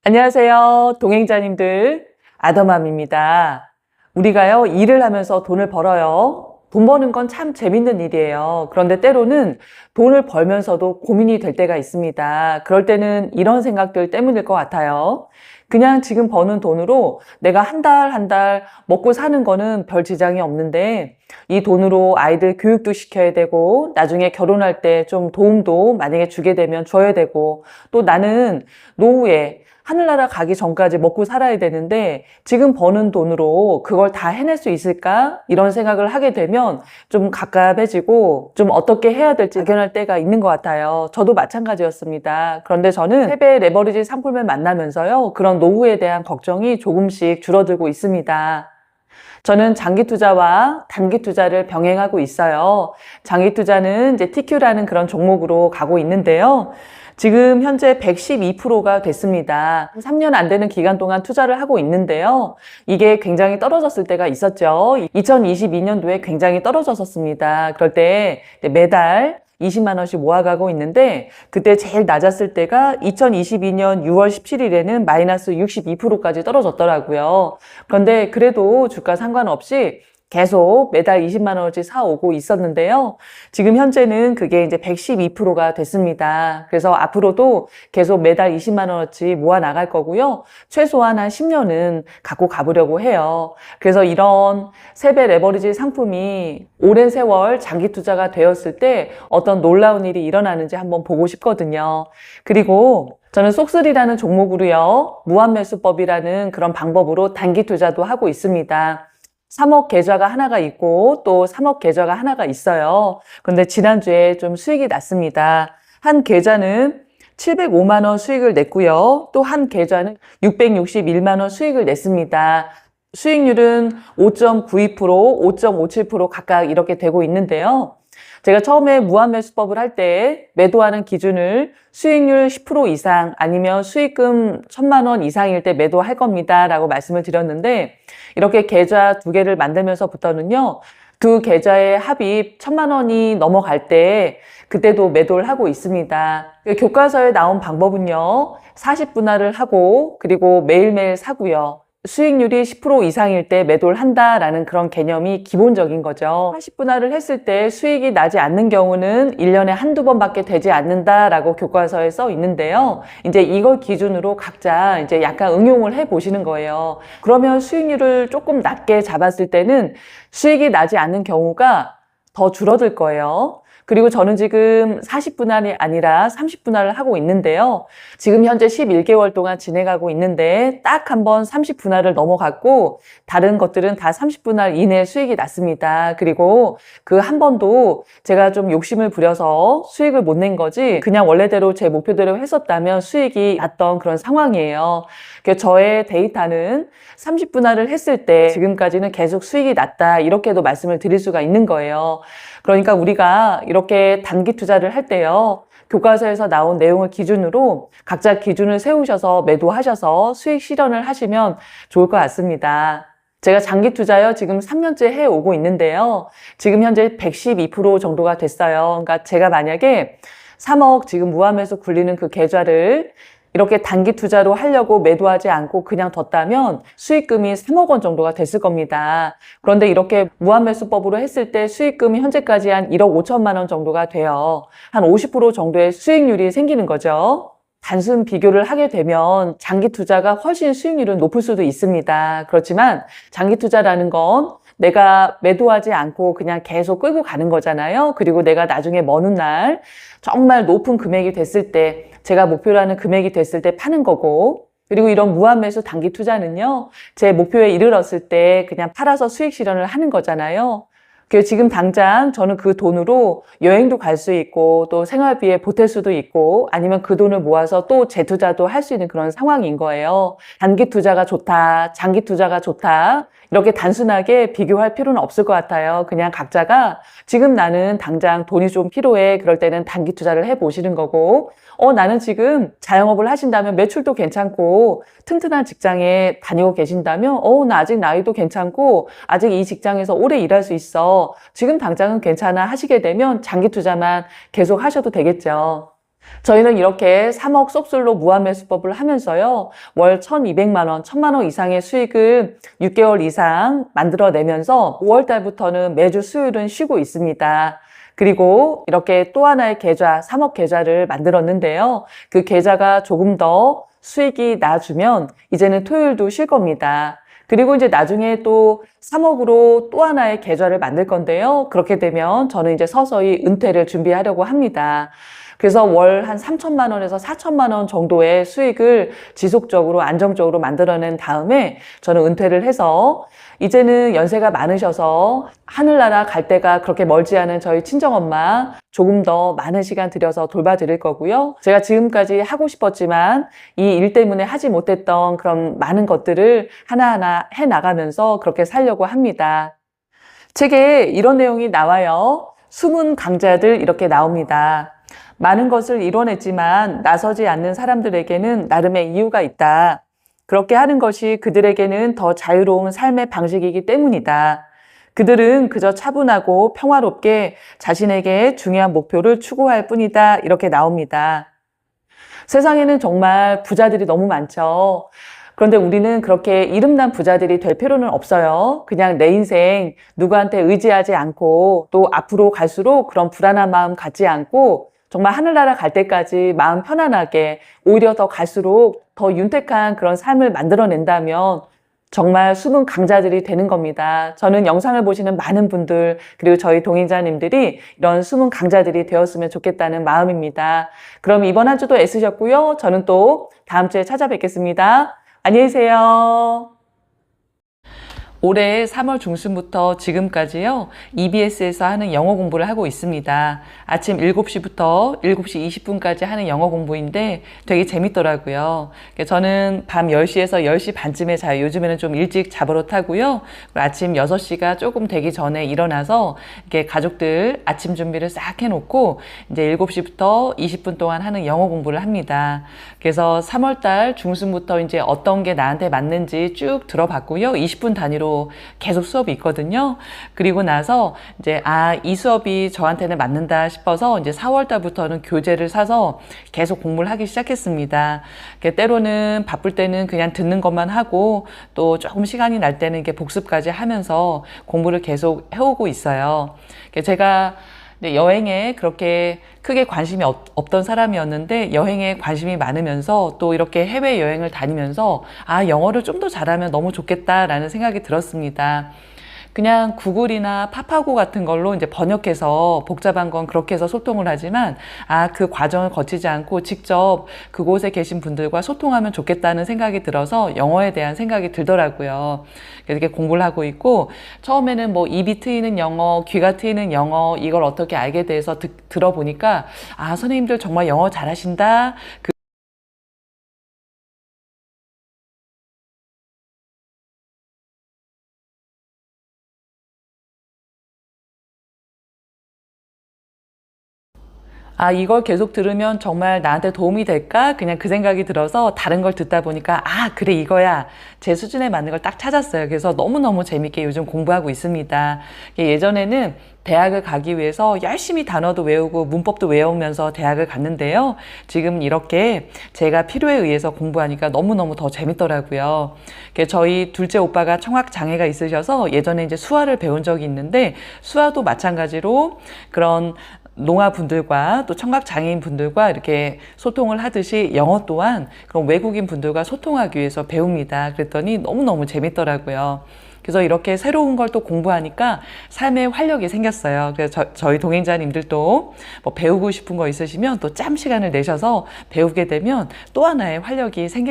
안녕하세요, 동행자님들. 아더맘입니다. 우리가요, 일을 하면서 돈을 벌어요. 돈 버는 건 참 재밌는 일이에요. 그런데 때로는 돈을 벌면서도 고민이 될 때가 있습니다. 그럴 때는 이런 생각들 때문일 것 같아요. 그냥 지금 버는 돈으로 내가 한 달 한 달 먹고 사는 거는 별 지장이 없는데 이 돈으로 아이들 교육도 시켜야 되고 나중에 결혼할 때 좀 도움도 만약에 주게 되면 줘야 되고 또 나는 노후에 하늘나라 가기 전까지 먹고 살아야 되는데 지금 버는 돈으로 그걸 다 해낼 수 있을까? 이런 생각을 하게 되면 좀 갑갑해지고 좀 어떻게 해야 될지 막연할 때가 있는 것 같아요. 저도 마찬가지였습니다. 그런데 저는 세배 레버리지 상품을 만나면서요. 그런 노후에 대한 걱정이 조금씩 줄어들고 있습니다. 저는 장기 투자와 단기 투자를 병행하고 있어요. 장기 투자는 이제 TQ라는 그런 종목으로 가고 있는데요. 지금 현재 112%가 됐습니다. 3년 안 되는 기간 동안 투자를 하고 있는데요. 이게 굉장히 떨어졌을 때가 있었죠. 2022년도에 굉장히 떨어졌었습니다. 그럴 때 매달 20만 원씩 모아가고 있는데 그때 제일 낮았을 때가 2022년 6월 17일에는 마이너스 62%까지 떨어졌더라고요. 그런데 그래도 주가 상관없이 계속 매달 20만 원어치 사오고 있었는데요. 지금 현재는 그게 이제 112%가 됐습니다. 그래서 앞으로도 계속 매달 20만 원어치 모아 나갈 거고요. 최소한 한 10년은 갖고 가보려고 해요. 그래서 이런 세배 레버리지 상품이 오랜 세월 장기 투자가 되었을 때 어떤 놀라운 일이 일어나는지 한번 보고 싶거든요. 그리고 저는 속쓰리라는 종목으로요. 무한매수법이라는 그런 방법으로 단기 투자도 하고 있습니다. 3억 계좌가 하나가 있고 또 3억 계좌가 하나가 있어요. 그런데 지난주에 좀 수익이 났습니다. 한 계좌는 705만 원 수익을 냈고요. 또 한 계좌는 661만 원 수익을 냈습니다. 수익률은 5.92%, 5.57% 각각 이렇게 되고 있는데요. 제가 처음에 무한매수법을 할 때 매도하는 기준을 수익률 10% 이상 아니면 수익금 1,000만 원 이상일 때 매도할 겁니다 라고 말씀을 드렸는데 이렇게 계좌 두 개를 만들면서부터는요. 두 계좌의 합이 1,000만 원이 넘어갈 때 그때도 매도를 하고 있습니다. 교과서에 나온 방법은요. 40분할을 하고 그리고 매일매일 사고요. 수익률이 10% 이상일 때 매도를 한다라는 그런 개념이 기본적인 거죠. 40분할을 했을 때 수익이 나지 않는 경우는 1년에 한두 번밖에 되지 않는다라고 교과서에 써 있는데요. 이제 이걸 기준으로 각자 이제 약간 응용을 해 보시는 거예요. 그러면 수익률을 조금 낮게 잡았을 때는 수익이 나지 않는 경우가 더 줄어들 거예요. 그리고 저는 지금 40분할이 아니라 30분할을 하고 있는데요. 지금 현재 11개월 동안 진행하고 있는데 딱 한 번 30분할을 넘어갔고 다른 것들은 다 30분할 이내 수익이 났습니다. 그리고 그 한 번도 제가 좀 욕심을 부려서 수익을 못 낸 거지 그냥 원래대로 제 목표대로 했었다면 수익이 났던 그런 상황이에요. 그래서 저의 데이터는 30분할을 했을 때 지금까지는 계속 수익이 났다 이렇게도 말씀을 드릴 수가 있는 거예요. 그러니까 우리가 이렇게 단기 투자를 할 때요. 교과서에서 나온 내용을 기준으로 각자 기준을 세우셔서 매도하셔서 수익 실현을 하시면 좋을 것 같습니다. 제가 장기 투자요. 지금 3년째 해오고 있는데요. 지금 현재 112% 정도가 됐어요. 그러니까 제가 만약에 3억 지금 무함에서 굴리는 그 계좌를 이렇게 단기 투자로 하려고 매도하지 않고 그냥 뒀다면 수익금이 3억 원 정도가 됐을 겁니다. 그런데 이렇게 무한매수법으로 했을 때 수익금이 현재까지 한 1억 5천만 원 정도가 돼요. 한 50% 정도의 수익률이 생기는 거죠. 단순 비교를 하게 되면 장기 투자가 훨씬 수익률은 높을 수도 있습니다. 그렇지만 장기 투자라는 건 내가 매도하지 않고 그냥 계속 끌고 가는 거잖아요. 그리고 내가 나중에 먼 훗날 정말 높은 금액이 됐을 때 제가 목표로 하는 금액이 됐을 때 파는 거고 그리고 이런 무한매수 단기 투자는요. 제 목표에 이르렀을 때 그냥 팔아서 수익 실현을 하는 거잖아요. 그래서 지금 당장 저는 그 돈으로 여행도 갈 수 있고 또 생활비에 보탤 수도 있고 아니면 그 돈을 모아서 또 재투자도 할 수 있는 그런 상황인 거예요. 단기 투자가 좋다, 장기 투자가 좋다 이렇게 단순하게 비교할 필요는 없을 것 같아요. 그냥 각자가 지금 나는 당장 돈이 좀 필요해 그럴 때는 단기 투자를 해보시는 거고 나는 지금 자영업을 하신다면 매출도 괜찮고 튼튼한 직장에 다니고 계신다면 나 아직 나이도 괜찮고 아직 이 직장에서 오래 일할 수 있어. 지금 당장은 괜찮아 하시게 되면 장기 투자만 계속 하셔도 되겠죠. 저희는 이렇게 3억 쏙술로 무한매수법을 하면서요, 월 1,200만 원, 1,000만 원 이상의 수익을 6개월 이상 만들어내면서 5월 달부터는 매주 수요일은 쉬고 있습니다. 그리고 이렇게 또 하나의 계좌, 3억 계좌를 만들었는데요. 그 계좌가 조금 더 수익이 나주면 이제는 토요일도 쉴 겁니다. 그리고 이제 나중에 또 3억으로 또 하나의 계좌를 만들 건데요. 그렇게 되면 저는 이제 서서히 은퇴를 준비하려고 합니다. 그래서 월 한 3천만 원에서 4천만 원 정도의 수익을 지속적으로 안정적으로 만들어낸 다음에 저는 은퇴를 해서 이제는 연세가 많으셔서 하늘나라 갈 데가 그렇게 멀지 않은 저희 친정엄마 조금 더 많은 시간 들여서 돌봐드릴 거고요. 제가 지금까지 하고 싶었지만 이 일 때문에 하지 못했던 그런 많은 것들을 하나하나 해나가면서 그렇게 살려고 합니다. 책에 이런 내용이 나와요. 숨은 강자들 이렇게 나옵니다. 많은 것을 이뤄냈지만 나서지 않는 사람들에게는 나름의 이유가 있다. 그렇게 하는 것이 그들에게는 더 자유로운 삶의 방식이기 때문이다. 그들은 그저 차분하고 평화롭게 자신에게 중요한 목표를 추구할 뿐이다. 이렇게 나옵니다. 세상에는 정말 부자들이 너무 많죠. 그런데 우리는 그렇게 이름난 부자들이 될 필요는 없어요. 그냥 내 인생 누구한테 의지하지 않고 또 앞으로 갈수록 그런 불안한 마음 갖지 않고 정말 하늘나라 갈 때까지 마음 편안하게 오히려 더 갈수록 더 윤택한 그런 삶을 만들어낸다면 정말 숨은 강자들이 되는 겁니다. 저는 영상을 보시는 많은 분들 그리고 저희 동행자님들이 이런 숨은 강자들이 되었으면 좋겠다는 마음입니다. 그럼 이번 한 주도 애쓰셨고요. 저는 또 다음 주에 찾아뵙겠습니다. 안녕히 계세요. 올해 3월 중순부터 지금까지요, EBS에서 하는 영어 공부를 하고 있습니다. 아침 7시부터 7시 20분까지 하는 영어 공부인데 되게 재밌더라고요. 저는 밤 10시에서 10시 반쯤에 자요. 요즘에는 좀 일찍 자버릇 하고요. 아침 6시가 조금 되기 전에 일어나서 이렇게 가족들 아침 준비를 싹 해놓고 이제 7시부터 20분 동안 하는 영어 공부를 합니다. 그래서 3월달 중순부터 이제 어떤 게 나한테 맞는지 쭉 들어봤고요. 20분 단위로 계속 수업이 있거든요. 그리고 나서 이제 이 수업이 저한테는 맞는다 싶어서 이제 4월 달부터는 교재를 사서 계속 공부를 하기 시작했습니다. 때로는 바쁠 때는 그냥 듣는 것만 하고 또 조금 시간이 날 때는 이렇게 복습까지 하면서 공부를 계속 해오고 있어요. 제가 여행에 그렇게 크게 관심이 없던 사람이었는데 여행에 관심이 많으면서 또 이렇게 해외여행을 다니면서 영어를 좀 더 잘하면 너무 좋겠다라는 생각이 들었습니다. 그냥 구글이나 파파고 같은 걸로 이제 번역해서 복잡한 건 그렇게 해서 소통을 하지만 그 과정을 거치지 않고 직접 그곳에 계신 분들과 소통하면 좋겠다는 생각이 들어서 영어에 대한 생각이 들더라고요. 그래서 이렇게 공부를 하고 있고 처음에는 뭐 입이 트이는 영어, 귀가 트이는 영어 이걸 어떻게 알게 돼서 들어보니까 선생님들 정말 영어 잘하신다. 이걸 계속 들으면 정말 나한테 도움이 될까? 그냥 그 생각이 들어서 다른 걸 듣다 보니까 그래 이거야. 제 수준에 맞는 걸 딱 찾았어요. 그래서 너무너무 재밌게 요즘 공부하고 있습니다. 예전에는 대학을 가기 위해서 열심히 단어도 외우고 문법도 외우면서 대학을 갔는데요. 지금 이렇게 제가 필요에 의해서 공부하니까 너무너무 더 재밌더라고요. 저희 둘째 오빠가 청각장애가 있으셔서 예전에 이제 수화를 배운 적이 있는데 수화도 마찬가지로 그런 농아분들과 또 청각장애인 분들과 이렇게 소통을 하듯이 영어 또한 그런 외국인 분들과 소통하기 위해서 배웁니다. 그랬더니 너무너무 재밌더라고요. 그래서 이렇게 새로운 걸 또 공부하니까 삶에 활력이 생겼어요. 그래서 저희 동행자님들도 뭐 배우고 싶은 거 있으시면 또 짬 시간을 내셔서 배우게 되면 또 하나의 활력이 생길